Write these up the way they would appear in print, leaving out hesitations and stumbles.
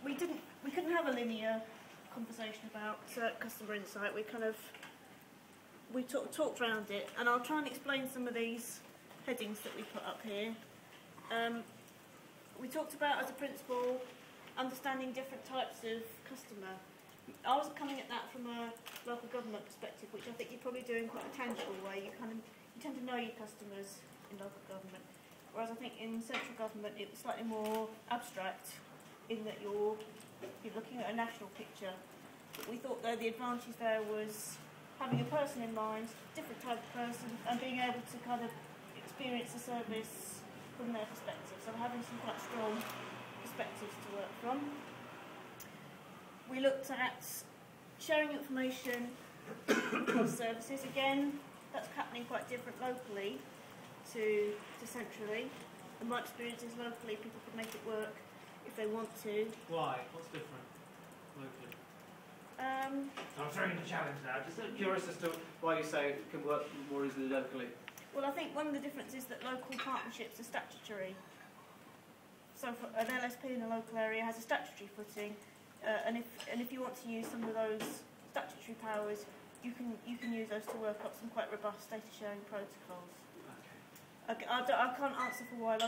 we couldn't have a linear conversation about customer insight. We talked around it, and I'll try and explain some of these headings that we put up here. We talked about, as a principle, understanding different types of customer. I was coming at that from a local government perspective, which I think you probably do in quite a tangible way. You tend to know your customers in local government, whereas I think in central government it was slightly more abstract, in that you're looking at a national picture. But we thought, though, the advantage there was having a person in mind, different type of person, and being able to kind of experience the service from their perspective. So having some quite strong perspectives to work from. We looked at sharing information across services. Again, that's happening quite different locally to centrally. In my experience is locally, people can make it work if they want to. Why? What's different locally? I'm throwing the challenge now. Just curious as to why you say it can work more easily locally. Well, I think one of the differences is that local partnerships are statutory. So for an LSP in a local area has a statutory footing, and if you want to use some of those statutory powers, you can use those to work up some quite robust data sharing protocols. Okay, I can't answer for why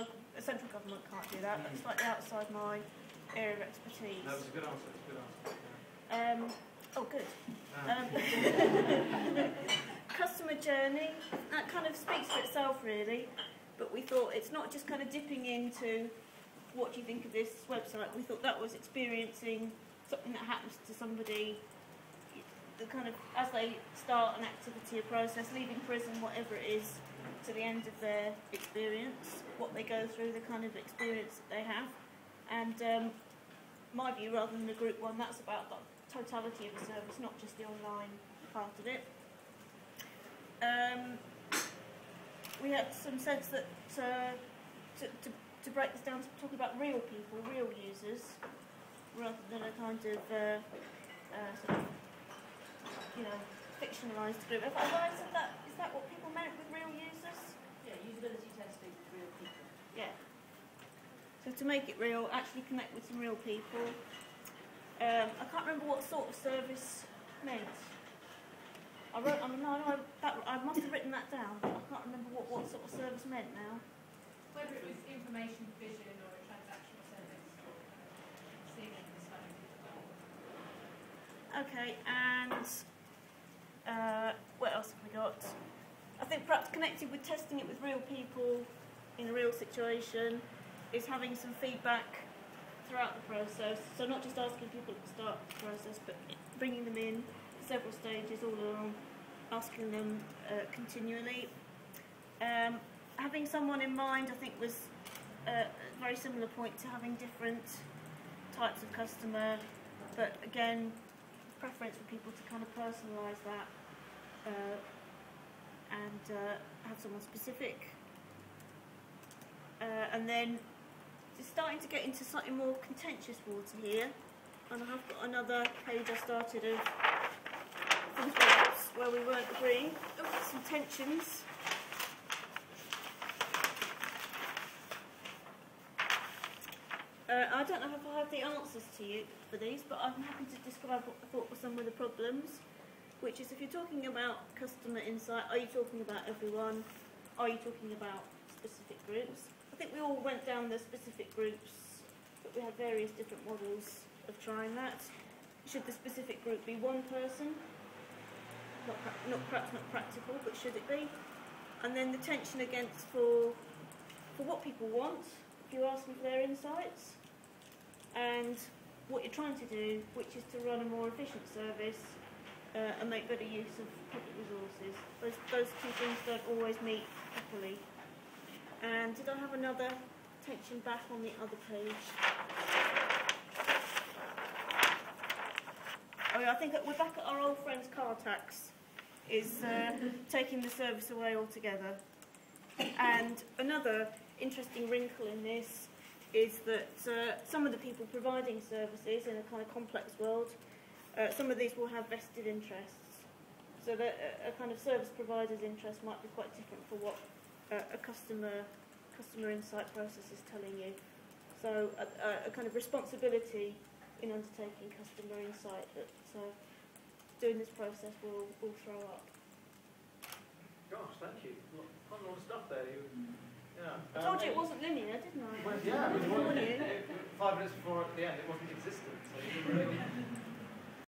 central government can't do that. That's slightly outside my area of expertise. That was a good answer. It's a good answer. Oh, good. Customer journey, that kind of speaks for itself, really. But we thought it's not just kind of dipping into what do you think of this website. We thought that was experiencing something that happens to somebody, the kind of as they start an activity, a process, leaving prison, whatever it is, to the end of their experience, what they go through, the kind of experience that they have. And my view, rather than the group one, that's about the totality of the service, not just the online part of it. We had some sense that to break this down, to talk about real people, real users, rather than a kind of sort of, fictionalised group. Have I said that? Is that what people meant with real users? Yeah, usability testing with real people. Yeah. So to make it real, actually connect with some real people. I can't remember what sort of service meant. I must have written that down, but I can't remember what sort of service meant now. Whether it was information provision or a transactional service, or receiving and signing. Okay, and what else have we got? I think perhaps connected with testing it with real people in a real situation is having some feedback throughout the process. So not just asking people at the start of the process, but bringing them in several stages all along, asking them continually. Having someone in mind, I think, was a very similar point to having different types of customer, but again, preference for people to kind of personalise that and have someone specific. And then just starting to get into slightly more contentious water here, and I have got another page I started of things where we weren't agreeing. Oh, some tensions. I don't know if I have the answers to you for these, but I'm happy to describe what I thought were some of the problems, which is if you're talking about customer insight, are you talking about everyone? Are you talking about specific groups? I think we all went down the specific groups, but we had various different models of trying that. Should the specific group be one person? Perhaps not practical, but should it be? And then the tension against for what people want, if you're asking for their insights, and what you're trying to do, which is to run a more efficient service and make better use of public resources. Those two things don't always meet happily. And did I have another tension back on the other page? Oh yeah, I think we're back at our old friend's car tax, is taking the service away altogether. And another interesting wrinkle in this is that some of the people providing services in a kind of complex world, some of these will have vested interests. So that a kind of service provider's interest might be quite different for what a customer insight process is telling you. So a kind of responsibility in undertaking customer insight that doing this process will throw up. Gosh, thank you. Quite a lot of stuff there. Yeah. I told you it wasn't linear, didn't I? Well, yeah, Warn you. 5 minutes before the end, it wasn't existent. So you didn't really